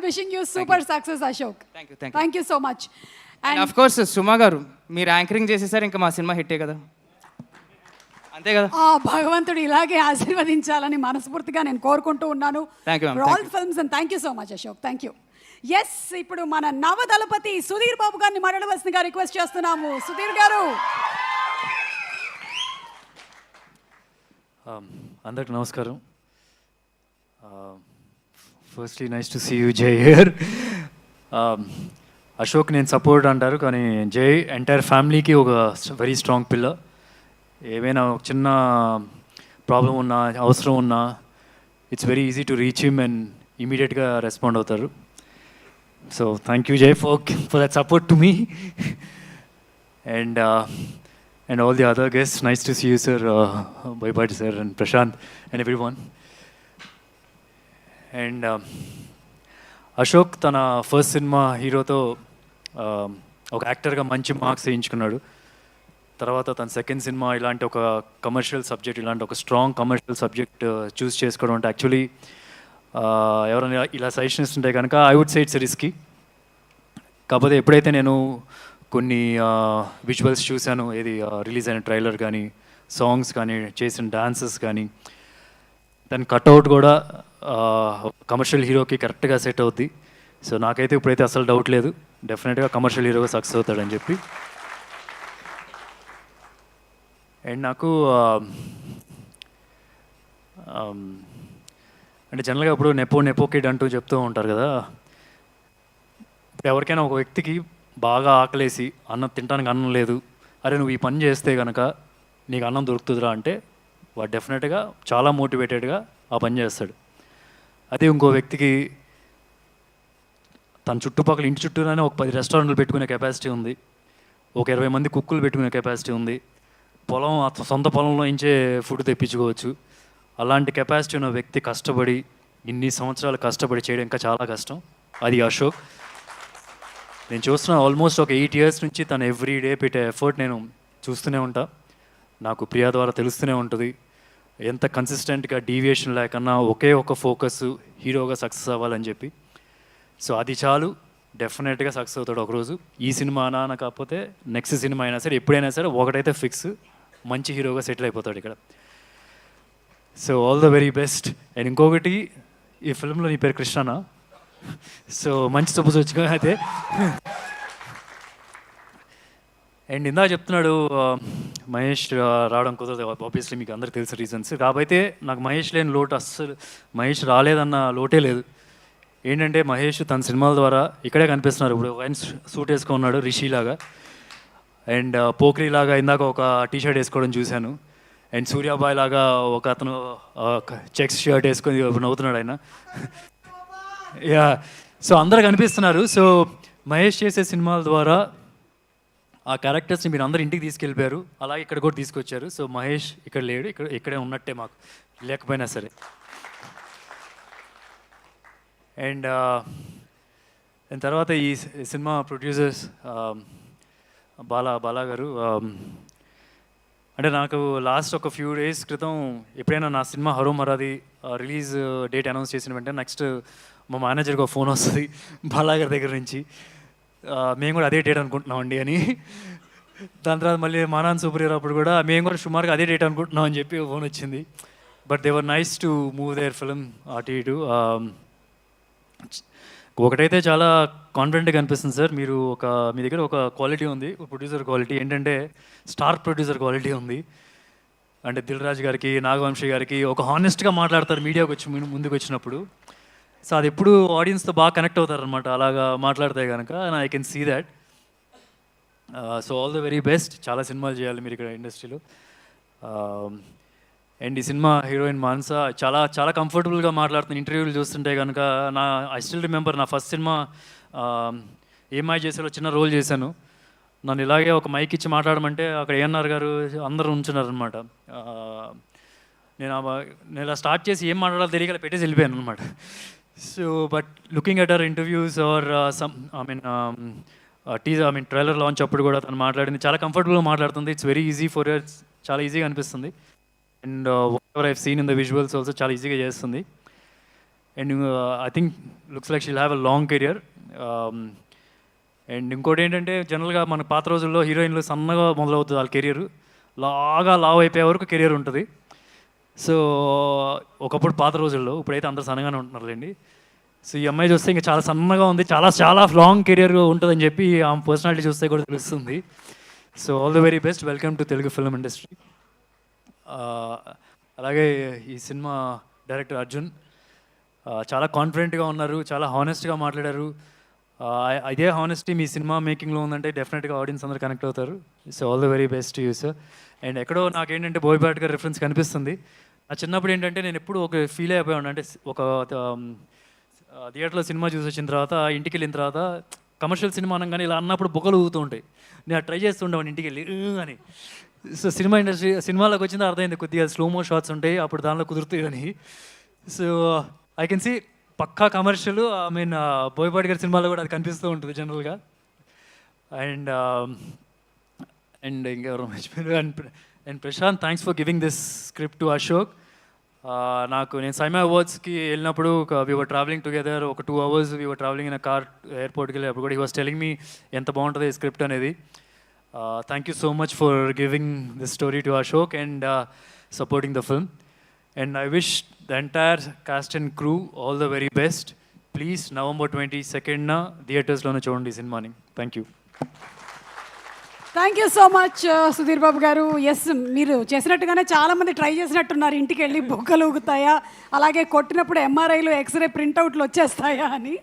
wishing you super success, Ashok. Thank you so much. And of course, Suma garu, మీరు anchoring చేసేసారు, ఇంకా మా cinema హిట్టే కదా, అంతే కదా. భగవంతుడు ఇలాగే ఆశీర్వదించాలని మనస్ఫూర్తిగా నేను కోరుకుంటూ ఉన్నాను. For all films and thank you so much, Ashok. Thank you. Yes, ఇప్పుడు మన నవదళపతి సుధీర్ బాబు గారిని మాట్లాడవలసిందిగా రిక్వెస్ట్ చేస్తున్నాము. సుధీర్ గారు. అందరికి నమస్కారం. Firstly nice to see you Jai here. Ashok నేను సపోర్ట్ అంటారు, కానీ జై ఎంటైర్ ఫ్యామిలీకి ఒక వెరీ స్ట్రాంగ్ పిల్లర్. ఏమైనా ఒక చిన్న ప్రాబ్లం ఉన్నా, అవసరం ఉన్నా, it's very easy to reach him and ఇమీడియట్గా రెస్పాండ్ అవుతారు. సో థ్యాంక్ యూ జై for that support to me and all the other guests. Nice to see you, sir, Bhaibhai sir and Prashant and everyone. And Ashok తన first cinema హీరోతో ఒక యాక్టర్గా మంచి marks వేయించుకున్నాడు. తర్వాత తన సెకండ్ సినిమా ఇలాంటి ఒక కమర్షియల్ సబ్జెక్ట్, ఇలాంటి ఒక స్ట్రాంగ్ కమర్షియల్ సబ్జెక్ట్ చూస్ చేసుకోవడం అంటే యాక్చువల్లీ ఎవరైనా ఇలా సజెషన్ ఇస్తుంటే కనుక I would say it's risky. కాకపోతే ఎప్పుడైతే నేను కొన్ని విజువల్స్ చూశాను, ఏది రిలీజ్ అయిన ట్రైలర్ కానీ, సాంగ్స్ కానీ, చేసిన డాన్సెస్ కానీ, దాని కట్అవుట్ కూడా కమర్షియల్ హీరోకి కరెక్ట్గా సెట్ అవుద్ది. సో నాకైతే ఇప్పుడైతే అసలు డౌట్ లేదు, డెఫినెట్గా కమర్షియల్ హీరోగా సక్సెస్ అవుతాడని చెప్పి. అండ్ నాకు అంటే జనరల్గా ఇప్పుడు నెపో కిడ్ అంటూ చెప్తూ ఉంటారు కదా. ఇప్పుడు ఎవరికైనా ఒక వ్యక్తికి బాగా ఆకలేసి అన్నం తినడానికి అన్నం లేదు, అరే నువ్వు ఈ పని చేస్తే కనుక నీకు అన్నం దొరుకుతుందిరా అంటే వాడు డెఫినెట్గా చాలా మోటివేటెడ్గా ఆ పని చేస్తాడు. అదే ఇంకో వ్యక్తికి తన చుట్టుపక్కల ఇంటి చుట్టూనే ఒక 10 రెస్టారెంట్లు పెట్టుకునే కెపాసిటీ ఉంది, ఒక 20 మంది కుక్కులు పెట్టుకునే కెపాసిటీ ఉంది, సొంత పొలంలో ఇంచే ఫుడ్ తెప్పించుకోవచ్చు. అలాంటి కెపాసిటీ ఉన్న వ్యక్తి కష్టపడి ఇన్ని సంవత్సరాలు కష్టపడి చేయడం ఇంకా చాలా కష్టం. అది అశోక్. నేను చూస్తున్నా ఆల్మోస్ట్ ఒక 8 years నుంచి తను ఎవ్రీ డే పెట్టే ఎఫర్ట్ నేను చూస్తూనే ఉంటా. నాకు ప్రియా ద్వారా తెలుస్తూనే ఉంటుంది ఎంత కన్సిస్టెంట్గా డీవియేషన్ లేకన్నా ఒకే ఒక ఫోకస్ హీరోగా సక్సెస్ అవ్వాలని చెప్పి. సో అది చాలు, డెఫినెట్గా సక్సెస్ అవుతాడు ఒకరోజు. ఈ సినిమా అనా కాకపోతే నెక్స్ట్ సినిమా అయినా సరే, ఎప్పుడైనా సరే ఒకటైతే ఫిక్స్, మంచి హీరోగా సెటిల్ అయిపోతాడు ఇక్కడ. So all the very best. And ఇంకొకటి, ఈ ఫిల్మ్లో నీ పేరు కృష్ణనా? సో మంచి సపోజ్ వచ్చిగా అయితే. అండ్ ఇందా చెప్తున్నాడు మహేష్ రావడం కుదరదు, ఆబ్వియస్లీ మీకు అందరికి తెలిసిన రీజన్స్. కాబట్టి నాకు మహేష్ లేని లోటు అస్సలు, మహేష్ రాలేదన్న లోటే లేదు. ఏంటంటే మహేష్ తన సినిమాల ద్వారా ఇక్కడే కనిపిస్తున్నారు. ఇప్పుడు ఆయన సూట్ వేసుకున్నాడు రిషిలాగా, అండ్ పోఖ్రీలాగా ఇందాక ఒక టీషర్ట్ వేసుకోవడం చూశాను, అండ్ సూర్యాబాయ్ లాగా ఒక అతను చెక్స్ షర్ట్ వేసుకొని నవ్వుతున్నాడు ఆయన. యా, సో అందరూ కనిపిస్తున్నారు. సో మహేష్ చేసే సినిమాల ద్వారా ఆ క్యారెక్టర్స్ని మీరు అందరు ఇంటికి తీసుకెళ్ళిపోయారు, అలాగే ఇక్కడ కూడా తీసుకొచ్చారు. సో మహేష్ ఇక్కడ లేడు, ఇక్కడే ఉన్నట్టే మాకు లేకపోయినా సరే. అండ్ తర్వాత ఈ సినిమా ప్రొడ్యూసర్స్ బాలా గారు, అంటే నాకు లాస్ట్ ఒక ఫ్యూ డేస్ క్రితం ఎప్పుడైనా నా సినిమా హరో మరాది రిలీజ్ డేట్ అనౌన్స్ చేసిన వెంటనే నెక్స్ట్ మా మేనేజర్కి ఒక ఫోన్ వస్తుంది బాలా గారి దగ్గర నుంచి, మేము కూడా అదే డేట్ అనుకుంటున్నామండి అని. దాని తర్వాత మళ్ళీ మానాన్ సూపర్ హీరో అప్పుడు కూడా మేము కూడా సుమారుగా అదే డేట్ అనుకుంటున్నాం అని చెప్పి ఫోన్ వచ్చింది. But they were nice to move their film అటు ఇటు. ఒకటైతే చాలా కాన్ఫిడెంట్గా అనిపిస్తుంది సార్, మీ దగ్గర ఒక క్వాలిటీ ఉంది, ప్రొడ్యూసర్ క్వాలిటీ. ఏంటంటే స్టార్ ప్రొడ్యూసర్ క్వాలిటీ ఉంది. అంటే దిల్ రాజు గారికి, నాగవంశీ గారికి ఒక హానెస్ట్గా మాట్లాడతారు మీడియాకి వచ్చి ముందుకు వచ్చినప్పుడు. సో అది ఎప్పుడు ఆడియన్స్తో బాగా కనెక్ట్ అవుతారనమాట అలాగా మాట్లాడితే కనుక. I can see that. So all the very best. చాలా సినిమాలు చేయాలి మీరు ఇక్కడ ఇండస్ట్రీలో. అండ్ ఈ సినిమా హీరోయిన్ మానస చాలా చాలా కంఫర్టబుల్గా మాట్లాడుతున్న ఇంటర్వ్యూలు చూస్తుంటే కనుక. ఐ స్టిల్ రిమెంబర్ నా ఫస్ట్ సినిమా ఏమై చేసేలో చిన్న రోల్ చేశాను. నన్ను ఇలాగే ఒక మైక్ ఇచ్చి మాట్లాడమంటే అక్కడ ఏఎన్ఆర్ గారు అందరూ ఉంచున్నారనమాట. నేను ఇలా స్టార్ట్ చేసి ఏం మాట్లాడాలో తెలియక పెట్టేసి వెళ్ళిపోయాను అనమాట. So but looking at our interviews or trailer launch అప్పుడు కూడా తను మాట్లాడింది చాలా కంఫర్టబుల్గా మాట్లాడుతుంది. It's very easy for her, చాలా ఈజీగా అనిపిస్తుంది. And whatever I've seen in the visuals also చాలా ఈజీగా చేస్తుంది. And I think looks like she'll have a long career. And ఇంకోటి ఏంటంటే జనరల్గా మన పాత రోజుల్లో హీరోయిన్లు సన్నగా మొదలవుతుంది వాళ్ళ కెరియర్, లావ్ అయిపోయే వరకు కెరియర్ ఉంటుంది. సో ఒకప్పుడు పాత రోజుల్లో, ఇప్పుడైతే అందరు సన్నగానే ఉంటున్నారులేండి. సో ఈ అమ్మాయి చూస్తే ఇంకా చాలా సన్నగా ఉంది, చాలా లాంగ్ కెరియర్ ఉంటుందని చెప్పి ఆమె పర్సనాలిటీ చూస్తే కూడా తెలుస్తుంది. So all the very best, welcome to Telugu film industry. అలాగే ఈ సినిమా డైరెక్టర్ అర్జున్ చాలా కాన్ఫిడెంట్గా ఉన్నారు, చాలా హానెస్ట్గా మాట్లాడారు. ఇదే హానెస్టీ మీ సినిమా మేకింగ్లో ఉందంటే డెఫినెట్గా ఆడియన్స్ అందరూ కనెక్ట్ అవుతారు. So all the very best you sir. And ఎక్కడో నాకేంటంటే బోయపాటి గారి రిఫరెన్స్ కనిపిస్తుంది. నా చిన్నప్పుడు ఏంటంటే నేను ఎప్పుడు ఒక ఫీల్ అయిపోయాను, అంటే ఒక థియేటర్లో సినిమా చూసి వచ్చిన తర్వాత ఇంటికి వెళ్ళిన తర్వాత కమర్షియల్ సినిమా అనగానే ఇలా అన్నప్పుడు బొక్కలు ఊగుతూ ఉంటాయి. నేను ట్రై చేస్తుండేవాడిని ఇంటికి వెళ్ళి అని. సో సినిమాలోకి వచ్చిందో అర్థమైంది, కొద్దిగా స్లోమో షాట్స్ ఉంటాయి, అప్పుడు దానిలో కుదురుతాయి అని. సో ఐ కెన్ సీ పక్కా కమర్షియల్. ఐ మీన్ బోయపాటి గారి సినిమాలో కూడా అది కనిపిస్తూ ఉంటుంది జనరల్గా. అండ్ ఇంకెవరు మర్చిపోయారు. And Prashanth, thanks for giving this script to Ashok. నేను సైమా అవార్డ్స్కి వెళ్ళినప్పుడు వీ వర్ ట్రావెలింగ్ టుగెదర్, ఒక 2 hours we were travelling in a car ఎయిర్పోర్ట్కి వెళ్ళి, అప్పుడు కూడా హీ వాస్ టెలింగ్ మీ ఎంత బాగుంటుంది ఈ స్క్రిప్ట్ అనేది. Thank you so much for giving this story to Ashok and supporting the film. And I wish the entire cast and crew all the very best. Please, November 22nd థియేటర్స్లోనే చూడండి ఈ సినిమాని. Thank you. Thank you so much Sudheer Babu garu. Yes, మీరు చేసినట్టుగానే చాలామంది try చేసినట్టున్నారు, ఇంటికి వెళ్ళి బొక్కలు ఊగుతాయా, అలాగే కొట్టినప్పుడు ఎంఆర్ఐలు ఎక్స్రే ప్రింట్అవుట్లు వచ్చేస్తాయా అని.